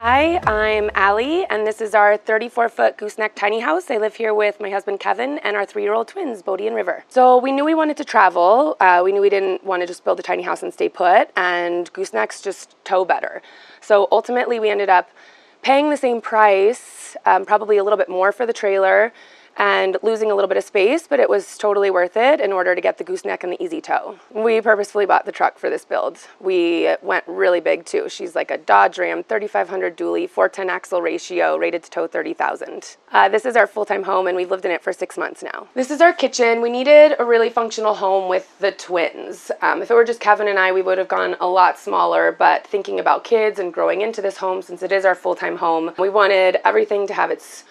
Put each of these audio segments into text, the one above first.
Hi, I'm Allie, and this is our 34-foot gooseneck tiny house. I live here with my husband Kevin and our 3-year-old twins, Bodhi and River. So we knew we wanted to travel. We knew we didn't want to just build a tiny house and stay put, and goosenecks just tow better. So ultimately we ended up paying the same price, probably a little bit more for the trailer, and losing a little bit of space, but it was totally worth it in order to get the gooseneck and the easy tow. We purposefully bought the truck for this build. We went really big too. She's like a Dodge Ram 3500 dually, 410 axle ratio, rated to tow 30,000. This is our full-time home, and we've lived in it for 6 months now. This is our kitchen. We needed a really functional home with the twins. If it were just Kevin and I, we would have gone a lot smaller, but thinking about kids and growing into this home, since it is our full-time home, we wanted everything to have its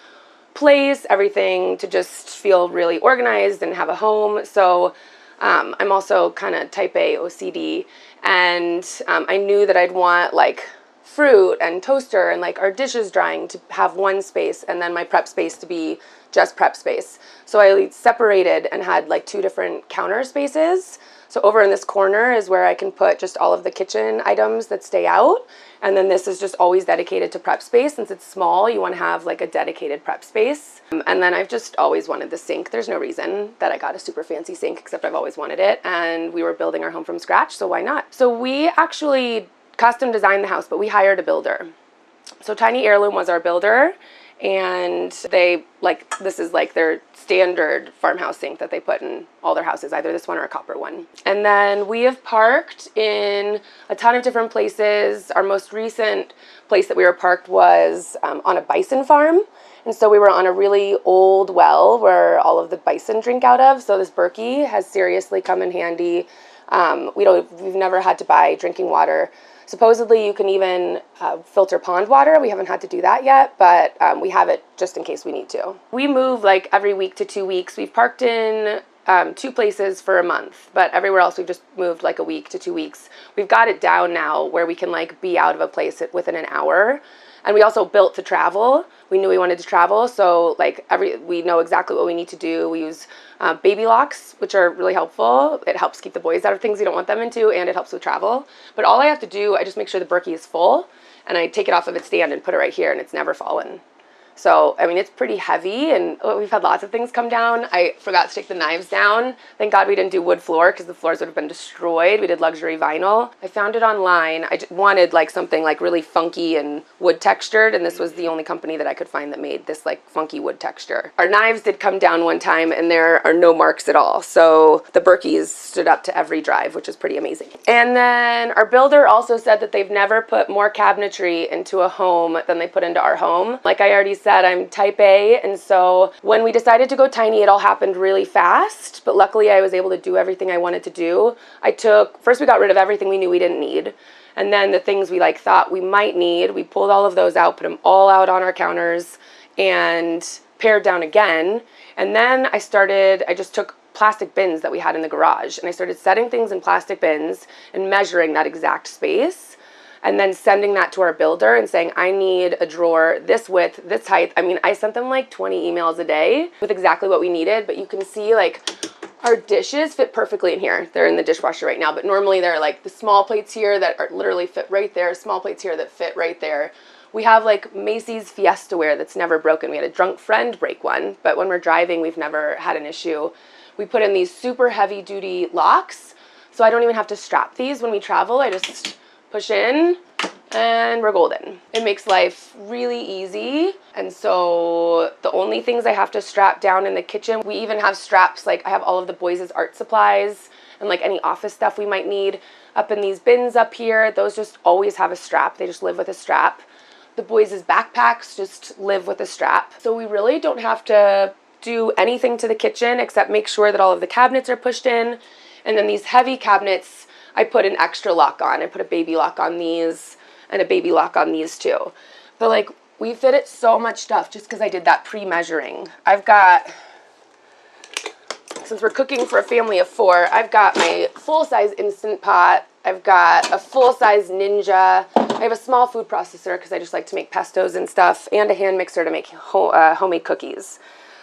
place, everything to just feel really organized and have a home. So I'm also kind of type A OCD, and I knew that I'd want like fruit and toaster and like our dishes drying to have one space, and then my prep space to be just prep space. So I separated and had like 2 different counter spaces. So over in this corner is where I can put just all of the kitchen items that stay out. And then this is just always dedicated to prep space. Since it's small, you want to have like a dedicated prep space. And then I've just always wanted the sink. There's no reason that I got a super fancy sink, except I've always wanted it. And we were building our home from scratch, so why not? So we actually custom designed the house, but we hired a builder. So Tiny Heirloom was our builder. And they this is like their standard farmhouse sink that they put in all their houses, either this one or a copper one. And then we have parked in a ton of different places. Our most recent place that we were parked was on a bison farm. And so we were on a really old well where all of the bison drink out of. So this Berkey has seriously come in handy. We've never had to buy drinking water. Supposedly you can even filter pond water. We haven't had to do that yet, but we have it just in case we need to. We move like every week to 2 weeks. We've parked in 2 places for a month, but everywhere else we've just moved like a week to 2 weeks. We've got it down now where we can like be out of a place within an hour. And we also built to travel. We knew we wanted to travel, so like we know exactly what we need to do. We use baby locks, which are really helpful. It helps keep the boys out of things you don't want them into, and it helps with travel. But all I have to do, I just make sure the Berkey is full, and I take it off of its stand and put it right here, and it's never fallen. So, I mean, it's pretty heavy, and we've had lots of things come down. I forgot to take the knives down. Thank God we didn't do wood floor, because the floors would have been destroyed. We did luxury vinyl. I found it online. I just wanted like something like really funky and wood textured, and this was the only company that I could find that made this like funky wood texture. Our knives did come down one time, and there are no marks at all. So the Berkeys stood up to every drive, which is pretty amazing. And then our builder also said that they've never put more cabinetry into a home than they put into our home. Like I already said, I'm type A, and so when we decided to go tiny, it all happened really fast, but luckily I was able to do everything I wanted to do. First we got rid of everything we knew we didn't need, and then the things we like thought we might need, we pulled all of those out, put them all out on our counters, and pared down again. And then I just took plastic bins that we had in the garage, and I started setting things in plastic bins and measuring that exact space, and then sending that to our builder and saying, I need a drawer this width, this height. I mean, I sent them like 20 emails a day with exactly what we needed, but you can see like our dishes fit perfectly in here. They're in the dishwasher right now, but normally they're like the small plates here that are literally fit right there, small plates here that fit right there. We have like Macy's Fiesta ware that's never broken. We had a drunk friend break one, but when we're driving, we've never had an issue. We put in these super heavy duty locks, so I don't even have to strap these when we travel. I just push in and we're golden. It makes life really easy. And so the only things I have to strap down in the kitchen, we even have straps, like I have all of the boys' art supplies and like any office stuff we might need up in these bins up here. Those just always have a strap. They just live with a strap. The boys' backpacks just live with a strap. So we really don't have to do anything to the kitchen except make sure that all of the cabinets are pushed in. And then these heavy cabinets, I put an extra lock on. I put a baby lock on these and a baby lock on these too. But like we fitted so much stuff just because I did that pre-measuring. Since we're cooking for a family of 4, I've got my full-size Instant Pot. I've got a full-size Ninja. I have a small food processor because I just like to make pestos and stuff, and a hand mixer to make homemade cookies.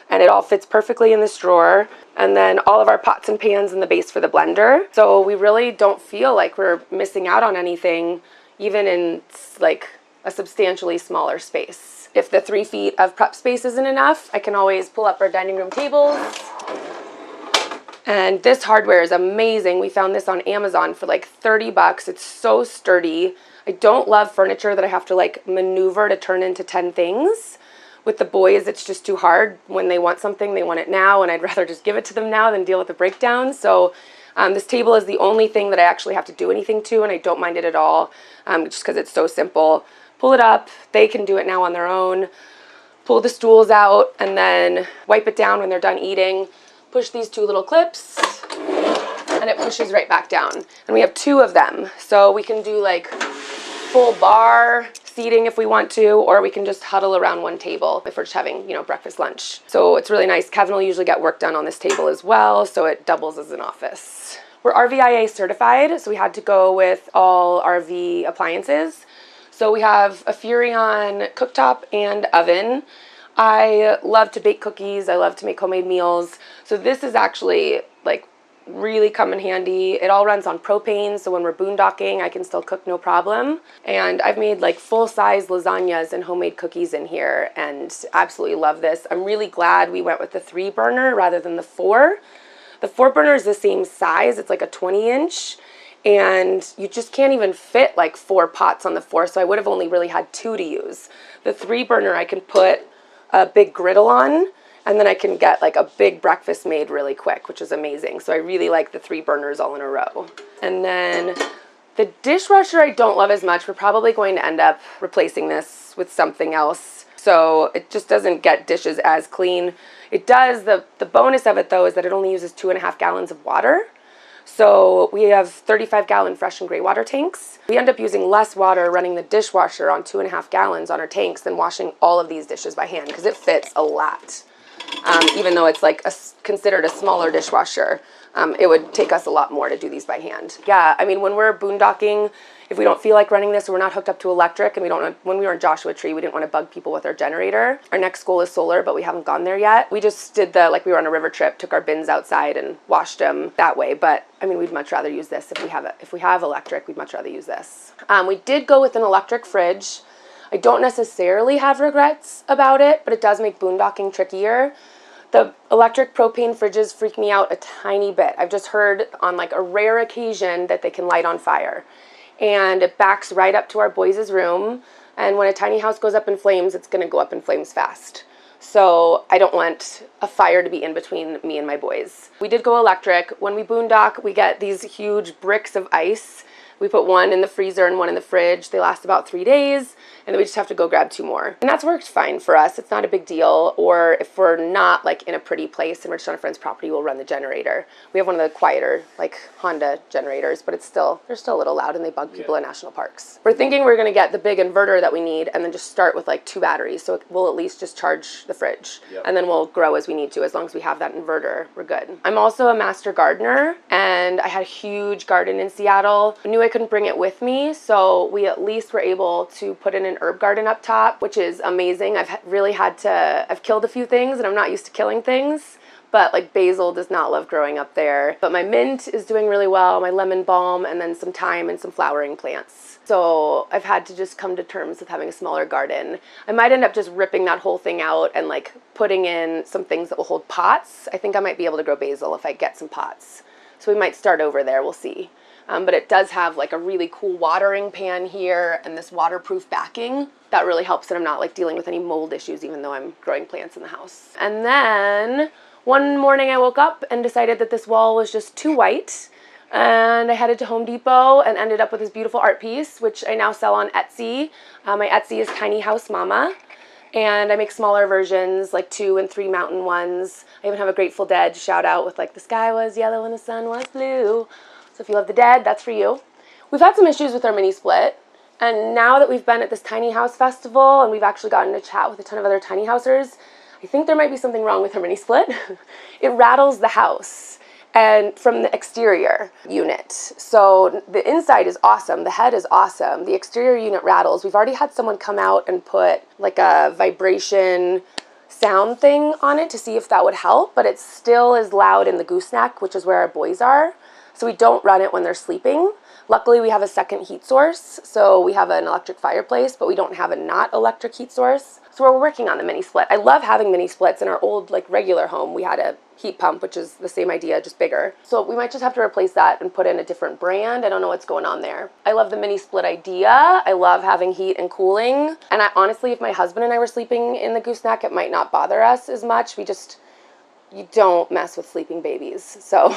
And it all fits perfectly in this drawer. And then all of our pots and pans and the base for the blender. So we really don't feel like we're missing out on anything, even in like a substantially smaller space. If the 3 feet of prep space isn't enough, I can always pull up our dining room tables. And this hardware is amazing. We found this on Amazon for like 30 bucks. It's so sturdy. I don't love furniture that I have to like maneuver to turn into 10 things. With the boys, it's just too hard. When they want something, they want it now, and I'd rather just give it to them now than deal with the breakdown. So this table is the only thing that I actually have to do anything to, and I don't mind it at all, just because it's so simple. Pull it up. They can do it now on their own. Pull the stools out, and then wipe it down when they're done eating. Push these 2 little clips, and it pushes right back down. And we have 2 of them, so we can do like full bar seating if we want to, or we can just huddle around one table if we're just having, breakfast, lunch. So it's really nice. Kevin will usually get work done on this table as well, so it doubles as an office. We're RVIA certified, so we had to go with all RV appliances. So we have a Furrion cooktop and oven. I love to bake cookies. I love to make homemade meals. So this is actually like really come in handy. It all runs on propane, so when we're boondocking, I can still cook no problem. And I've made like full-size lasagnas and homemade cookies in here and absolutely love this. I'm really glad we went with the 3 burner rather than the 4. The 4 burner is the same size. It's like a 20-inch. And you just can't even fit like 4 pots on the 4, so I would have only really had 2 to use. The 3 burner I can put a big griddle on, and then I can get like a big breakfast made really quick, which is amazing. So I really like the 3 burners all in a row. And then the dishwasher I don't love as much. We're probably going to end up replacing this with something else, so it just doesn't get dishes as clean. It does, the bonus of it though is that it only uses 2.5 gallons of water. So we have 35-gallon fresh and gray water tanks. We end up using less water running the dishwasher on 2.5 gallons on our tanks than washing all of these dishes by hand, because it fits a lot. Even though it's like considered a smaller dishwasher, it would take us a lot more to do these by hand. Yeah, I mean, when we're boondocking, if we don't feel like running this or we're not hooked up to electric, and when we were in Joshua Tree, we didn't want to bug people with our generator. Our next goal is solar, but we haven't gone there yet. We just did we were on a river trip, took our bins outside and washed them that way. But I mean, we'd much rather use this if we have electric. We'd much rather use this. We did go with an electric fridge. I don't necessarily have regrets about it, but it does make boondocking trickier. The electric propane fridges freak me out a tiny bit. I've just heard on like a rare occasion that they can light on fire. And it backs right up to our boys' room. And when a tiny house goes up in flames, it's going to go up in flames fast. So I don't want a fire to be in between me and my boys. We did go electric. When we boondock, we get these huge bricks of ice. We put one in the freezer and one in the fridge. They last about 3 days, and then we just have to go grab 2 more. And that's worked fine for us. It's not a big deal. Or if we're not like in a pretty place and we're just on a friend's property, we'll run the generator. We have one of the quieter like Honda generators, but they're still a little loud and they bug people in national parks. We're thinking we're going to get the big inverter that we need and then just start with like 2 batteries. So we'll at least just charge the fridge. Yep. And then we'll grow as we need to. As long as we have that inverter, we're good. I'm also a master gardener, and I had a huge garden in Seattle. I knew I couldn't bring it with me, so we at least were able to put in an herb garden up top, which is amazing. I've killed a few things, and I'm not used to killing things, but like basil does not love growing up there. But my mint is doing really well, my lemon balm, and then some thyme and some flowering plants. So I've had to just come to terms with having a smaller garden. I might end up just ripping that whole thing out and like putting in some things that will hold pots. I think I might be able to grow basil if I get some pots. So we might start over there, we'll see. But it does have like a really cool watering pan here and this waterproof backing. That really helps that I'm not like dealing with any mold issues even though I'm growing plants in the house. And then one morning I woke up and decided that this wall was just too white. And I headed to Home Depot and ended up with this beautiful art piece, which I now sell on Etsy. My Etsy is Tiny House Mama. And I make smaller versions, like 2 and 3 mountain ones. I even have a Grateful Dead shout out with like the sky was yellow and the sun was blue. So if you love the Dead, that's for you. We've had some issues with our mini split. And now that we've been at this tiny house festival and we've actually gotten to chat with a ton of other tiny housers, I think there might be something wrong with our mini split. It rattles the house and from the exterior unit. So the inside is awesome. The head is awesome. The exterior unit rattles. We've already had someone come out and put like a vibration sound thing on it to see if that would help, but it still is loud in the gooseneck, which is where our boys are. So we don't run it when they're sleeping, Luckily, we have a second heat source, so we have an electric fireplace, but we don't have a not electric heat source. So we're working on the mini split. I love having mini splits. In our old like regular home, we had a heat pump, which is the same idea, just bigger. So we might just have to replace that and put in a different brand. I don't know what's going on there. I love the mini split idea. I love having heat and cooling. And honestly, if my husband and I were sleeping in the gooseneck, it might not bother us as much. You don't mess with sleeping babies. So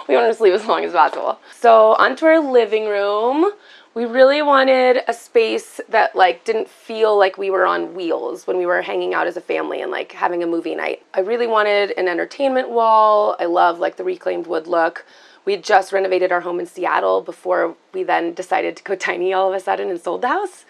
we want to sleep as long as possible. So onto our living room. We really wanted a space that like didn't feel like we were on wheels when we were hanging out as a family and like having a movie night. I really wanted an entertainment wall. I love like the reclaimed wood look. We had just renovated our home in Seattle before we then decided to go tiny all of a sudden and sold the house.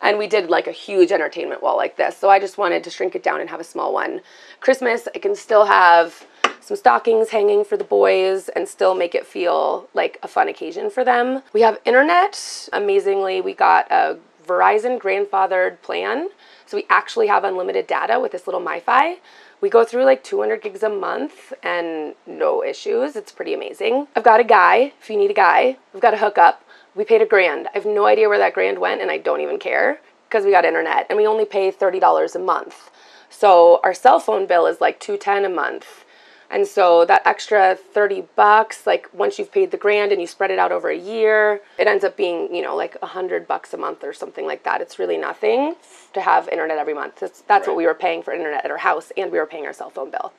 And we did like a huge entertainment wall like this. So I just wanted to shrink it down and have a small one. Christmas, I can still have some stockings hanging for the boys and still make it feel like a fun occasion for them. We have internet. Amazingly, we got a Verizon grandfathered plan. So we actually have unlimited data with this little MiFi. We go through like 200 gigs a month and no issues. It's pretty amazing. I've got a guy, if you need a guy. We've got a hookup. We paid $1,000. I have no idea where that $1,000 went and I don't even care because we got internet and we only pay $30 a month. So our cell phone bill is like $210 a month. And so that extra $30, like once you've paid the $1,000 and you spread it out over a year, it ends up being, like $100 a month or something like that. It's really nothing to have internet every month. That's right. What we were paying for internet at our house, and we were paying our cell phone bill.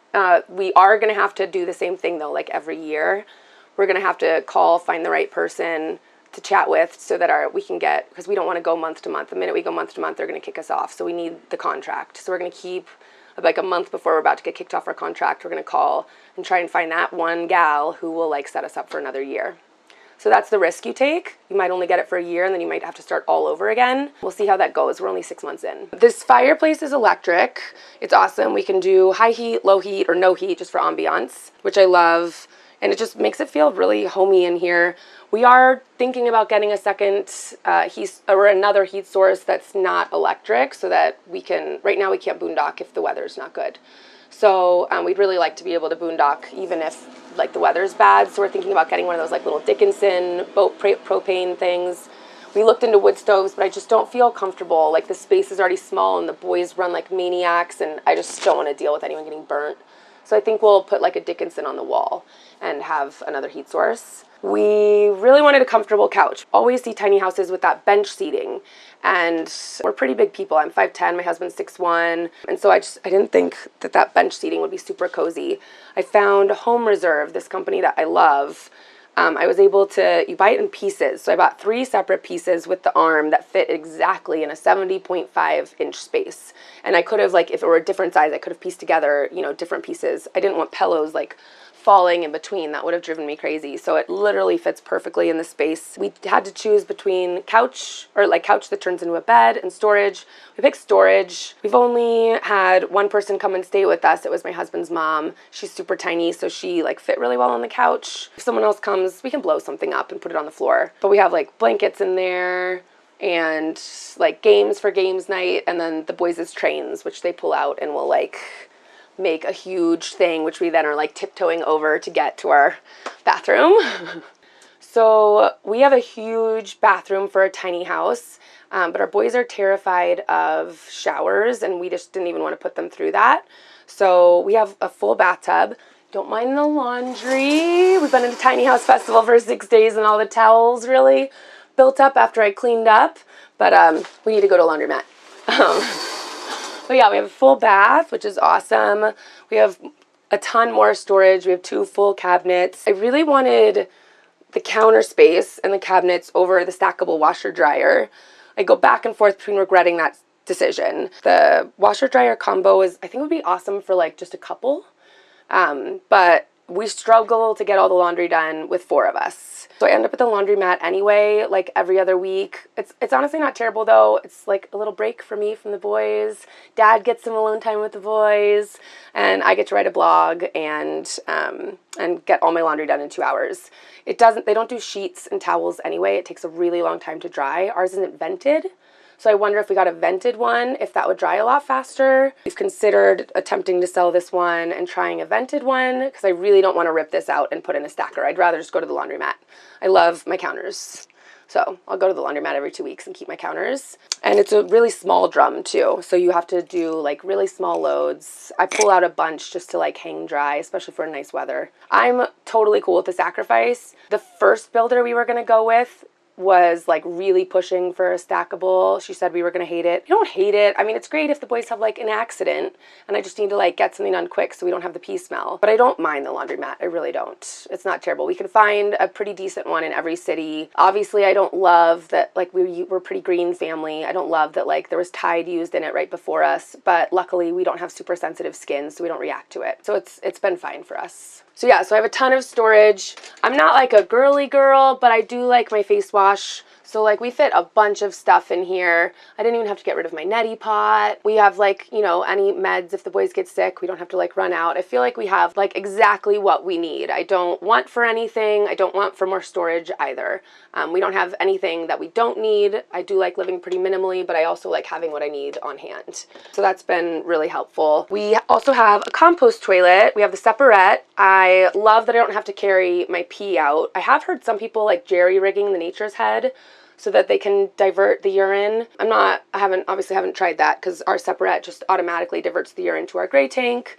We are going to have to do the same thing though, like every year. We're going to have to call, find the right person to chat with so that we can get, because we don't want to go month to month. The minute we go month to month, they're going to kick us off. So we need the contract. So we're going to keep like a month before we're about to get kicked off our contract, we're going to call and try and find that one gal who will like set us up for another year. So that's the risk you take. You might only get it for a year and then you might have to start all over again. We'll see how that goes. We're only 6 months in. This fireplace is electric. It's awesome. We can do high heat, low heat, or no heat just for ambiance, which I love. And it just makes it feel really homey in here. We are thinking about getting a second another heat source that's not electric so that we can, right now we can't boondock if the weather's not good. So we'd really like to be able to boondock even if like the weather's bad. So we're thinking about getting one of those like little Dickinson boat propane things. We looked into wood stoves, but I just don't feel comfortable. Like the space is already small and the boys run like maniacs and I just don't want to deal with anyone getting burnt. So I think we'll put like a Dickinson on the wall and have another heat source. We really wanted a comfortable couch. Always see tiny houses with that bench seating. And we're pretty big people. I'm 5'10", my husband's 6'1". And so I didn't think that bench seating would be super cozy. I found Home Reserve, this company that I love. I was able to, you buy it in pieces. So I bought 3 separate pieces with the arm that fit exactly in a 70.5 inch space. And I could have, like, if it were a different size, I could have pieced together, different pieces. I didn't want pillows, like, falling in between. That would have driven me crazy. So it literally fits perfectly in the space. We had to choose between couch that turns into a bed and storage. We picked storage. We've only had one person come and stay with us. It was my husband's mom. She's super tiny, so she like fit really well on the couch. If someone else comes, we can blow something up and put it on the floor. But we have like blankets in there and like games for games night, and then the boys' trains, which they pull out and will like make a huge thing, which we then are like tiptoeing over to get to our bathroom. So we have a huge bathroom for a tiny house, but our boys are terrified of showers and we just didn't even want to put them through that. So we have a full bathtub. Don't mind the laundry. We've been at a tiny house festival for 6 days and all the towels really built up after I cleaned up, but we need to go to a laundromat. But yeah, we have a full bath, which is awesome. We have a ton more storage. We have 2 full cabinets. I really wanted the counter space and the cabinets over the stackable washer dryer. I go back and forth between regretting that decision. The washer dryer combo I think would be awesome for like just a couple. But we struggle to get all the laundry done with 4 of us. So I end up at the laundromat anyway, like every other week. It's honestly not terrible though. It's like a little break for me from the boys. Dad gets some alone time with the boys, and I get to write a blog and get all my laundry done in 2 hours. They don't do sheets and towels anyway. It takes a really long time to dry. Ours isn't vented, So I wonder if we got a vented one, if that would dry a lot faster. We've considered attempting to sell this one and trying a vented one because I really don't want to rip this out and put in a stacker. I'd rather just go to the laundromat. I love my counters. So I'll go to the laundromat every 2 weeks and keep my counters. And it's a really small drum too. So you have to do like really small loads. I pull out a bunch just to like hang dry, especially for nice weather. I'm totally cool with the sacrifice. The first builder we were going to go with was like really pushing for a stackable. She said we were going to hate it. You don't hate it. I mean, it's great if the boys have like an accident and I just need to like get something done quick so we don't have the pee smell. But I don't mind the laundromat. I really don't. It's not terrible. We can find a pretty decent one in every city. Obviously, I don't love that like we're pretty green family. I don't love that like there was Tide used in it right before us, but luckily we don't have super sensitive skin, so we don't react to it. So it's been fine for us. So yeah, so I have a ton of storage. I'm not like a girly girl, but I do like my face wash. So like we fit a bunch of stuff in here. I didn't even have to get rid of my neti pot. We have like, you know, any meds if the boys get sick. We don't have to like run out. I feel like we have like exactly what we need. I don't want for anything. I don't want for more storage either. We don't have anything that we don't need. I do like living pretty minimally, but I also like having what I need on hand. So that's been really helpful. We also have a compost toilet. We have the Separette. I love that I don't have to carry my pee out. I have heard some people like jerry-rigging the Nature's Head so that they can divert the urine. I obviously haven't tried that because our Separette just automatically diverts the urine to our gray tank.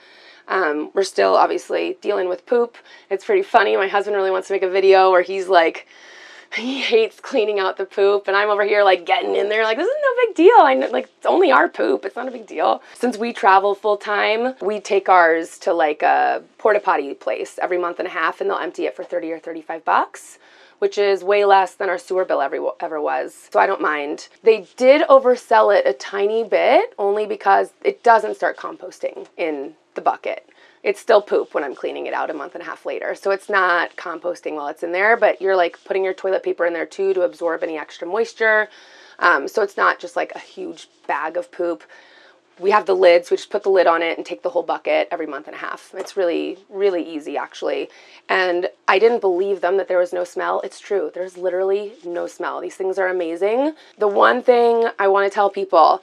We're still obviously dealing with poop. It's pretty funny. My husband really wants to make a video where he's like, he hates cleaning out the poop, and I'm over here like getting in there like, this is no big deal. I know, like, it's only our poop. It's not a big deal. Since we travel full time, we take ours to like a porta potty place every month and a half, and they'll empty it for 30 or 35 bucks. Which is way less than our sewer bill ever was. So I don't mind. They did oversell it a tiny bit, only because it doesn't start composting in the bucket. It's still poop when I'm cleaning it out a month and a half later. So it's not composting while it's in there, but you're like putting your toilet paper in there too to absorb any extra moisture. So it's not just like a huge bag of poop. We have the lid, so we just put the lid on it and take the whole bucket every month and a half. It's really, really easy, actually. And I didn't believe them that there was no smell. It's true. There's literally no smell. These things are amazing. The one thing I want to tell people,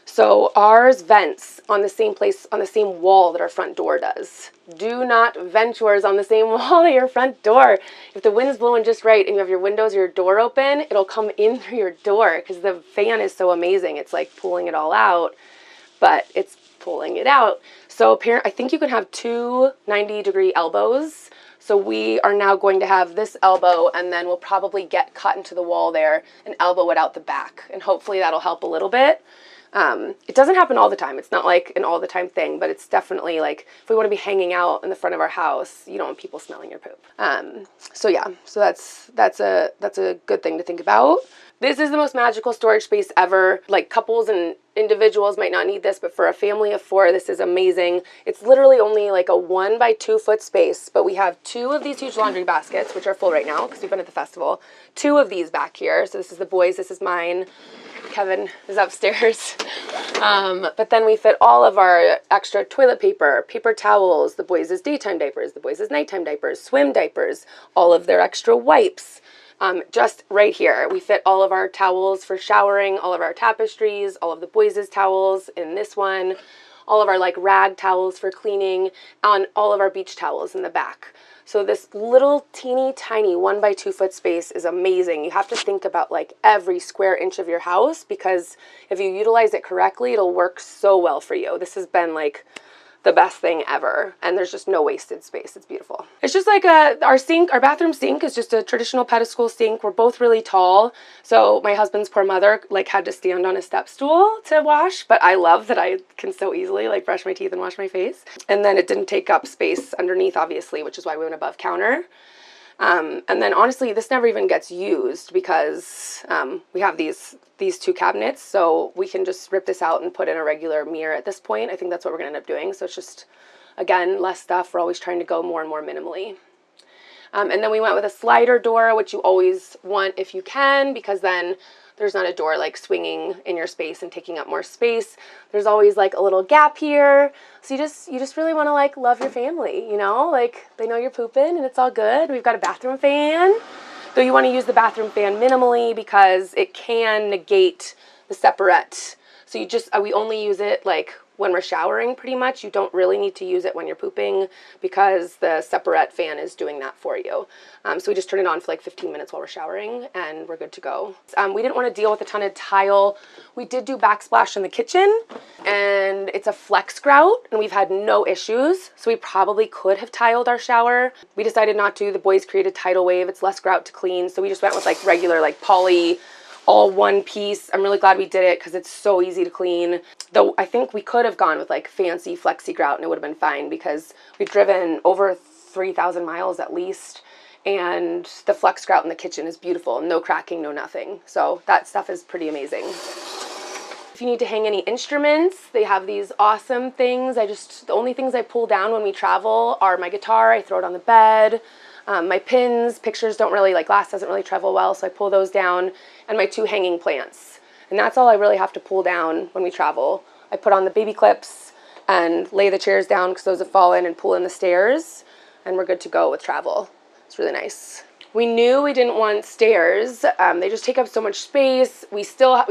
so ours vents on the same place, on the same wall that our front door does. Do not vent yours on the same wall as your front door. If the wind's blowing just right and you have your windows or your door open, it'll come in through your door because the fan is so amazing. It's like pulling it all out. But it's pulling it out. So I think you can have two 90-degree elbows. So we are now going to have this elbow, and then we'll probably get cut into the wall there and elbow it out the back. And hopefully that'll help a little bit. It doesn't happen all the time. It's not like an all the time thing, but it's definitely like if we want to be hanging out in the front of our house, you don't want people smelling your poop. So yeah, so that's a good thing to think about. This is the most magical storage space ever. Like couples and individuals might not need this, but for a family of 4, this is amazing. It's literally only like a 1 by 2 foot space, but we have 2 of these huge laundry baskets, which are full right now because we've been at the festival. 2 of these back here. So this is the boys, this is mine. Kevin is upstairs. But then we fit all of our extra toilet paper, paper towels, the boys' daytime diapers, the boys' nighttime diapers, swim diapers, all of their extra wipes. Just right here, we fit all of our towels for showering, all of our tapestries, all of the boys' towels in this one, all of our like rag towels for cleaning, and all of our beach towels in the back. So this little teeny tiny 1 by 2 foot space is amazing. You have to think about like every square inch of your house because if you utilize it correctly, it'll work so well for you. This has been like the best thing ever, and there's just no wasted space. It's beautiful. It's just like our sink, our bathroom sink is just a traditional pedestal sink. We're both really tall, so my husband's poor mother like had to stand on a step stool to wash, but I love that I can so easily like brush my teeth and wash my face. And then it didn't take up space underneath, obviously, which is why we went above counter. And then honestly, this never even gets used because we have these 2 cabinets, so we can just rip this out and put in a regular mirror at this point. I think that's what we're gonna end up doing. So it's just, again, less stuff. We're always trying to go more and more minimally. And then we went with a slider door, which you always want if you can, because then there's not a door like swinging in your space and taking up more space. There's always like a little gap here. So you just really want to like love your family, you know, like they know you're pooping and it's all good. We've got a bathroom fan, though you want to use the bathroom fan minimally because it can negate the Separette. So you just, we only use it like when we're showering pretty much. You don't really need to use it when you're pooping because the Separette fan is doing that for you. So we just turn it on for like 15 minutes while we're showering and we're good to go. We didn't want to deal with a ton of tile. We did do backsplash in the kitchen and it's a flex grout and we've had no issues. So we probably could have tiled our shower. We decided not to. The boys created Tidal Wave. It's less grout to clean. So we just went with like regular like poly, all one piece. I'm really glad we did it because it's so easy to clean. Though I think we could have gone with like fancy flexi grout and it would have been fine because we've driven over 3,000 miles at least. And the flex grout in the kitchen is beautiful. No cracking, no nothing. So that stuff is pretty amazing. If you need to hang any instruments, they have these awesome things. The only things I pull down when we travel are my guitar. I throw it on the bed. My pins, pictures don't really, like glass doesn't really travel well, so I pull those down, and my 2 hanging plants. And that's all I really have to pull down when we travel. I put on the baby clips and lay the chairs down because those have fallen and pull in the stairs, and we're good to go with travel. It's really nice. We knew we didn't want stairs. They just take up so much space. We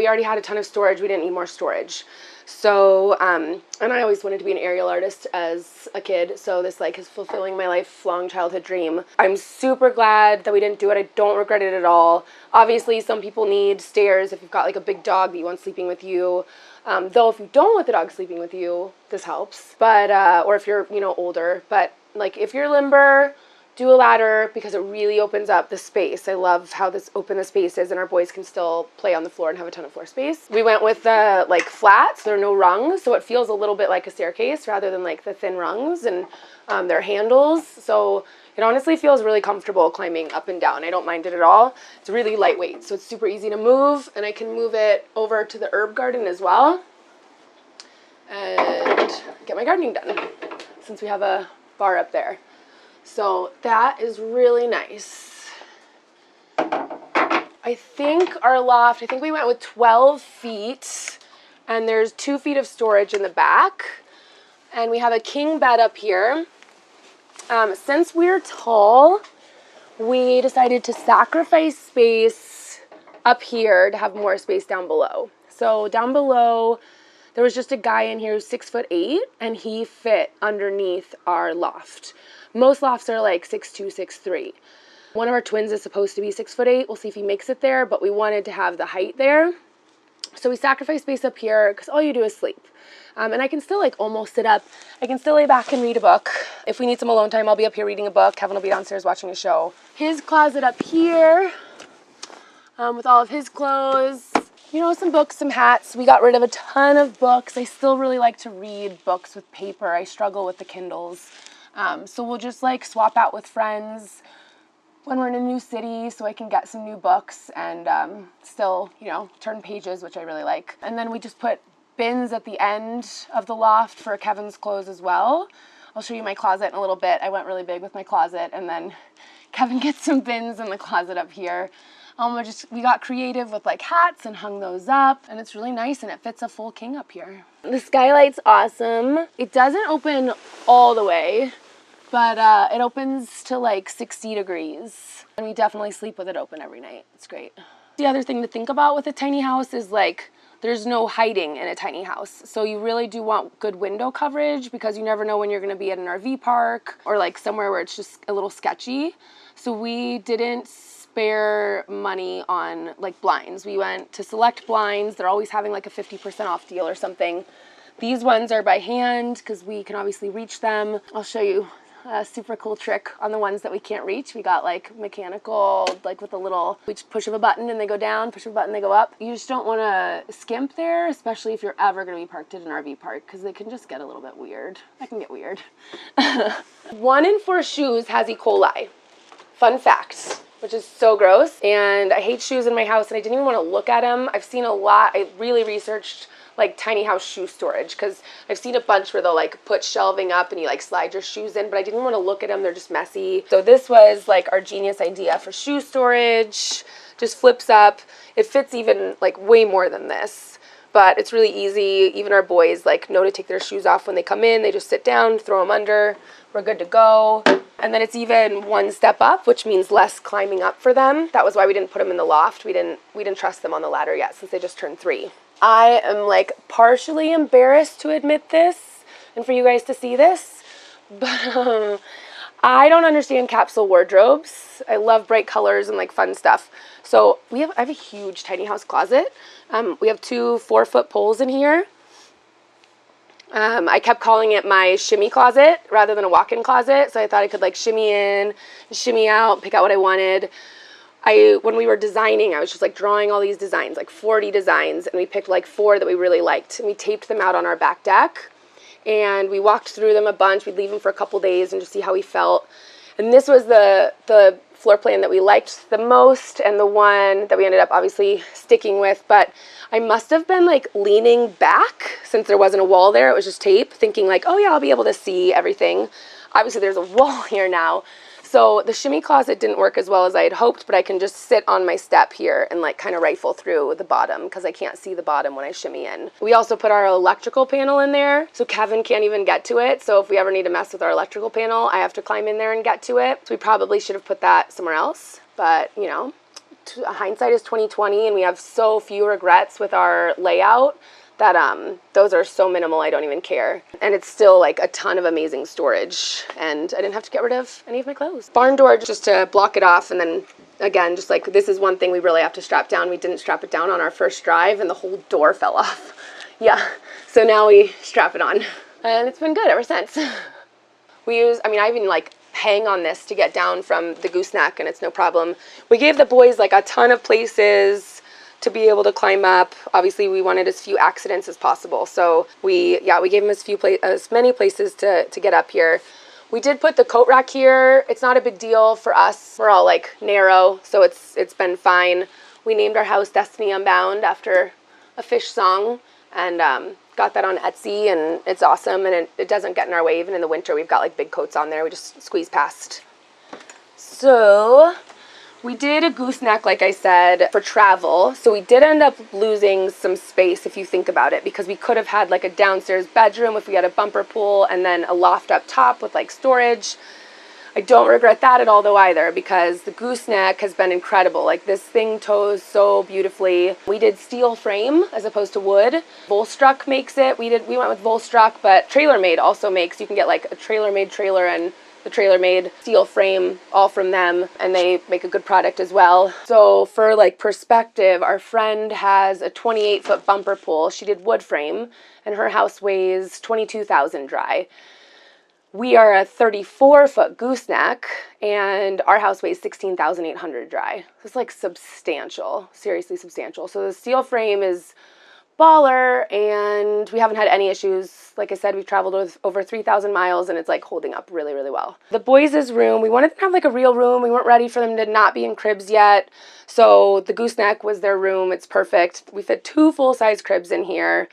already had a ton of storage. We didn't need more storage. So, and I always wanted to be an aerial artist as a kid, so this like is fulfilling my lifelong childhood dream. I'm super glad that we didn't do it. I don't regret it at all. Obviously, some people need stairs if you've got like a big dog that you want sleeping with you. Though if you don't want the dog sleeping with you, this helps. But, or if you're, older, but like if you're limber, do a ladder because it really opens up the space. I love how open the space is and our boys can still play on the floor and have a ton of floor space. We went with the like flats. There are no rungs, so it feels a little bit like a staircase rather than like the thin rungs, and they're handles. So it honestly feels really comfortable climbing up and down. I don't mind it at all. It's really lightweight, so it's super easy to move, and I can move it over to the herb garden as well and get my gardening done since we have a bar up there. So that is really nice. I think our loft, we went with 12 feet and there's 2 feet of storage in the back. And we have a king bed up here. Since we're tall, we decided to sacrifice space up here to have more space down below. So down below, there was just a guy in here who's 6'8", and he fit underneath our loft. Most lofts are like 6'2", 6'3". One of our twins is supposed to be 6'8". We'll see if he makes it there, but we wanted to have the height there. So we sacrificed space up here because all you do is sleep. And I can still like almost sit up. I can still lay back and read a book. If we need some alone time, I'll be up here reading a book. Kevin will be downstairs watching a show. His closet up here with all of his clothes. Some books, some hats. We got rid of a ton of books. I still really like to read books with paper. I struggle with the Kindles. So we'll just like swap out with friends when we're in a new city so I can get some new books and still, turn pages, which I really like. And then we just put bins at the end of the loft for Kevin's clothes as well. I'll show you my closet in a little bit. I went really big with my closet, and then Kevin gets some bins in the closet up here. We got creative with like hats and hung those up, and it's really nice, and it fits a full king up here. The skylight's awesome. It doesn't open all the way, but it opens to like 60 degrees, and we definitely sleep with it open every night. It's great. The other thing to think about with a tiny house is like there's no hiding in a tiny house. So you really do want good window coverage because you never know when you're going to be at an RV park or like somewhere where it's just a little sketchy. So we didn't spare money on like blinds. We went to Select Blinds. They're always having like a 50% off deal or something. These ones are by hand because we can obviously reach them. I'll show you a super cool trick on the ones that we can't reach. We got like mechanical, like with a little, we just push of a button and they go down, push of a button, they go up. You just don't want to skimp there, especially if you're ever going to be parked at an RV park because they can just get a little bit weird. That can get weird. 1 in 4 shoes has E. coli. Fun fact, which is so gross. And I hate shoes in my house and I didn't even want to look at them. I've seen a lot. I really researched like tiny house shoe storage because I've seen a bunch where they'll like put shelving up and you like slide your shoes in, but I didn't want to look at them. They're just messy. So this was like our genius idea for shoe storage. Just flips up. It fits even like way more than this, but it's really easy. Even our boys like know to take their shoes off when they come in. They just sit down, throw them under. We're good to go. And then it's even one step up, which means less climbing up for them. That was why we didn't put them in the loft. We didn't trust them on the ladder yet since they just turned 3. I am like partially embarrassed to admit this and for you guys to see this, but I don't understand capsule wardrobes. I love bright colors and like fun stuff. So I have a huge tiny house closet. We have 2 4-foot poles in here. I kept calling it my shimmy closet rather than a walk-in closet. So I thought I could like shimmy in, shimmy out, pick out what I wanted. When we were designing, I was just like drawing all these designs, like 40 designs, and we picked like 4 that we really liked, and we taped them out on our back deck, and we walked through them a bunch. We'd leave them for a couple days and just see how we felt. And this was the floor plan that we liked the most and the one that we ended up obviously sticking with. But I must have been like leaning back since there wasn't a wall there. It was just tape, thinking like, oh yeah, I'll be able to see everything. Obviously there's a wall here now. So the shimmy closet didn't work as well as I had hoped, but I can just sit on my step here and like kind of rifle through the bottom because I can't see the bottom when I shimmy in. We also put our electrical panel in there, so Kevin can't even get to it. So if we ever need to mess with our electrical panel, I have to climb in there and get to it. So we probably should have put that somewhere else, but you know, hindsight is 20/20, and we have so few regrets with our layout that those are so minimal I don't even care. And it's still like a ton of amazing storage, and I didn't have to get rid of any of my clothes. Barn door just to block it off, and then again, just like this is one thing we really have to strap down. We didn't strap it down on our first drive and the whole door fell off. Yeah, so now we strap it on, and it's been good ever since. I even like hang on this to get down from the gooseneck, and it's no problem. We gave the boys like a ton of places to be able to climb up. Obviously we wanted as few accidents as possible, so we gave them as many places to get up here. We did put the coat rack here. It's not a big deal for us. We're all like narrow, so it's been fine. We named our house Destiny Unbound after a Fish song, and got that on Etsy, and it's awesome, and it doesn't get in our way. Even in the winter we've got like big coats on there. We just squeeze past. So we did a gooseneck, like I said, for travel. So we did end up losing some space if you think about it, because we could have had like a downstairs bedroom if we had a bumper pool, and then a loft up top with like storage. I don't regret that at all though either, because the gooseneck has been incredible. Like this thing tows so beautifully. We did steel frame as opposed to wood. Volstruck makes it. We went with Volstruck, but TrailerMade also makes. You can get like a TrailerMade trailer and the TrailerMade steel frame, all from them, and they make a good product as well. So for like perspective, our friend has a 28-foot bumper pool. She did wood frame, and her house weighs 22,000 dry. We are a 34-foot gooseneck, and our house weighs 16,800 dry. It's like substantial, seriously substantial. So the steel frame is baller, and we haven't had any issues. Like I said, we've traveled with over 3,000 miles, and it's like holding up really, really well. The boys' room, we wanted them to have like a real room. We weren't ready for them to not be in cribs yet. So the gooseneck was their room. It's perfect. We fit 2 full-size cribs in here.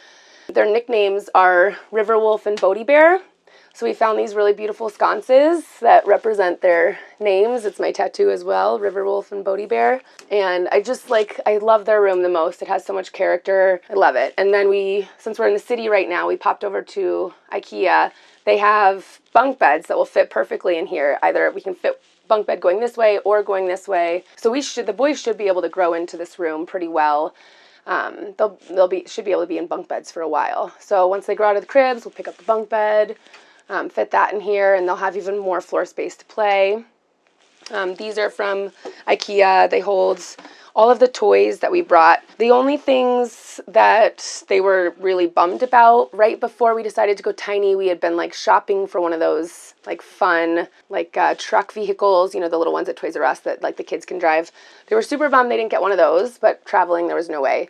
Their nicknames are Riverwolf and Bodie Bear. So we found these really beautiful sconces that represent their names. It's my tattoo as well, Riverwolf and Bodie Bear. And I love their room the most. It has so much character. I love it. And then since we're in the city right now, we popped over to IKEA. They have bunk beds that will fit perfectly in here. Either we can fit bunk bed going this way or going this way. So the boys should be able to grow into this room pretty well. Should be able to be in bunk beds for a while. So once they grow out of the cribs, we'll pick up the bunk bed, fit that in here, and they'll have even more floor space to play. These are from IKEA. They hold all of the toys that we brought. The only things that they were really bummed about right before we decided to go tiny, we had been like shopping for one of those like fun truck vehicles, you know, the little ones at Toys R Us that like the kids can drive. They were super bummed they didn't get one of those, but traveling there was no way.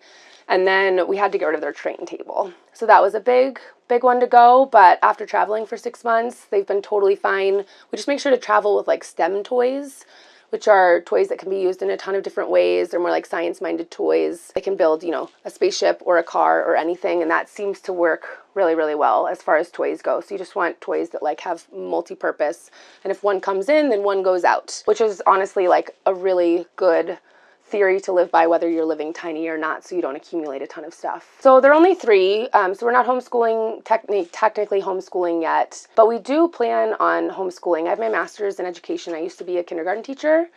And then we had to get rid of their train table. So that was a big one to go, but after traveling for 6 months, they've been totally fine. We just make sure to travel with like STEM toys, which are toys that can be used in a ton of different ways. They're more like science-minded toys. They can build, you know, a spaceship or a car or anything, and that seems to work really, really well as far as toys go. So you just want toys that like have multi-purpose, and if one comes in, then one goes out, which is honestly like a really good theory to live by whether you're living tiny or not, so you don't accumulate a ton of stuff. So they're only 3, so we're not homeschooling, technically homeschooling yet, but we do plan on homeschooling. I have my master's in education. I used to be a kindergarten teacher,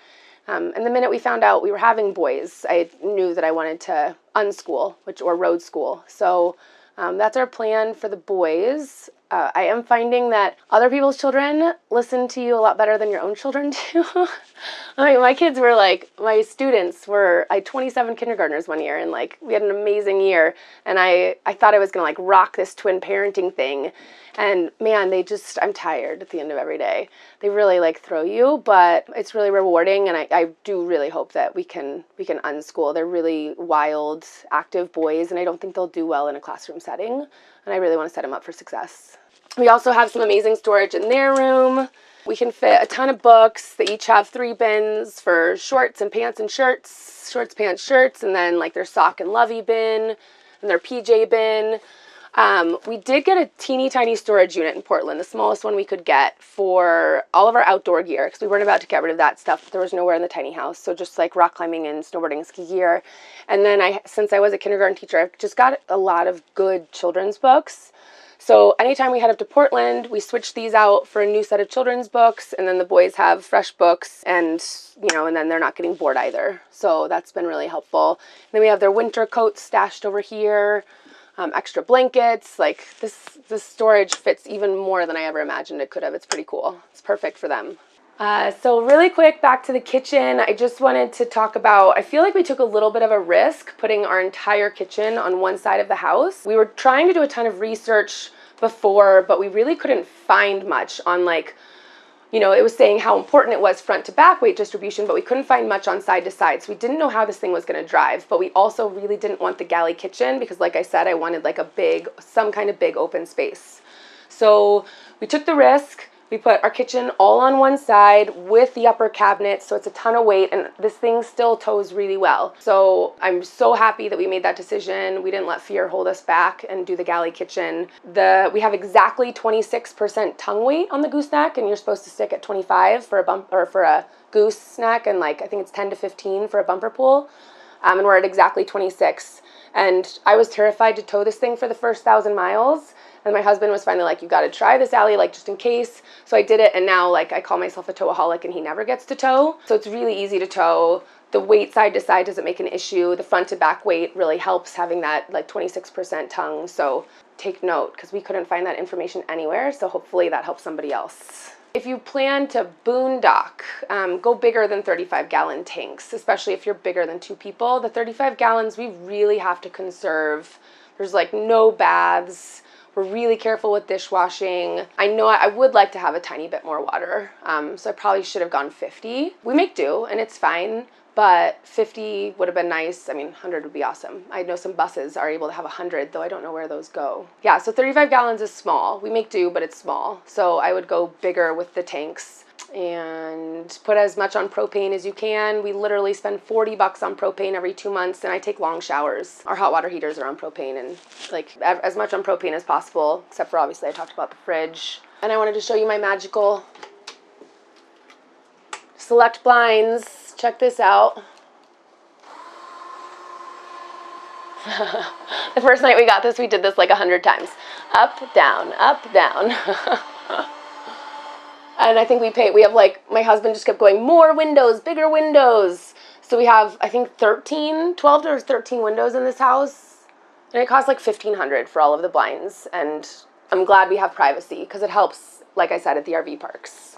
and the minute we found out we were having boys, I knew that I wanted to unschool, or road school. So that's our plan for the boys. I am finding that other people's children listen to you a lot better than your own children do. I mean, my kids were like, my students were, I had 27 kindergartners one year, and like, we had an amazing year, and I thought I was going to like rock this twin parenting thing, and man, I'm tired at the end of every day. They really like throw you, but it's really rewarding, and I do really hope that we can unschool. They're really wild, active boys, and I don't think they'll do well in a classroom setting, and I really want to set them up for success. We also have some amazing storage in their room. We can fit a ton of books. They each have 3 bins for shorts and pants and shirts, shorts, pants, shirts, and then like their sock and lovey bin and their PJ bin. We did get a teeny tiny storage unit in Portland, the smallest one we could get for all of our outdoor gear, because we weren't about to get rid of that stuff. There was nowhere in the tiny house, so just like rock climbing and snowboarding and ski gear. And then since I was a kindergarten teacher, I've just got a lot of good children's books. So anytime we head up to Portland, we switch these out for a new set of children's books, and then the boys have fresh books, and and then they're not getting bored either. So that's been really helpful. And then we have their winter coats stashed over here, extra blankets. Like this storage fits even more than I ever imagined it could have. It's pretty cool. It's perfect for them. So really quick, back to the kitchen. I just wanted to talk about, I feel like we took a little bit of a risk putting our entire kitchen on one side of the house. We were trying to do a ton of research before, but we really couldn't find much on like, it was saying how important it was front to back weight distribution, but we couldn't find much on side to side. So we didn't know how this thing was going to drive, but we also really didn't want the galley kitchen because like I said, I wanted like some kind of big open space. So we took the risk. We put our kitchen all on one side with the upper cabinet, so it's a ton of weight, and this thing still tows really well. So I'm so happy that we made that decision. We didn't let fear hold us back and do the galley kitchen. We have exactly 26% tongue weight on the gooseneck, and you're supposed to stick at 25 for a gooseneck, and like I think it's 10 to 15 for a bumper pull, and we're at exactly 26. And I was terrified to tow this thing for the first 1,000 miles. And my husband was finally like, you got to try this, Allie, like just in case. So I did it, and now like I call myself a towaholic, and he never gets to tow. So it's really easy to tow. The weight side to side doesn't make an issue. The front to back weight really helps having that like 26% tongue. So take note, because we couldn't find that information anywhere. So hopefully that helps somebody else. If you plan to boondock, go bigger than 35-gallon tanks, especially if you're bigger than 2 people. The 35 gallons, we really have to conserve. There's like no baths. We're really careful with dishwashing. I know I would like to have a tiny bit more water, so I probably should have gone 50. We make do, and it's fine, but 50 would have been nice. I mean, 100 would be awesome. I know some buses are able to have 100, though I don't know where those go. Yeah, so 35 gallons is small. We make do, but it's small. So I would go bigger with the tanks and put as much on propane as you can. We literally spend $40 on propane every 2 months, and I take long showers. Our hot water heaters are on propane, and like as much on propane as possible, except for obviously I talked about the fridge. And I wanted to show you my magical Select blinds. Check this out. The first night we got this, we did this like 100 times. Up, down, up, down. And I think we have like, my husband just kept going, more windows, bigger windows. So we have, I think 12 or 13 windows in this house. And it costs like $1,500 for all of the blinds. And I'm glad we have privacy because it helps, like I said, at the RV parks.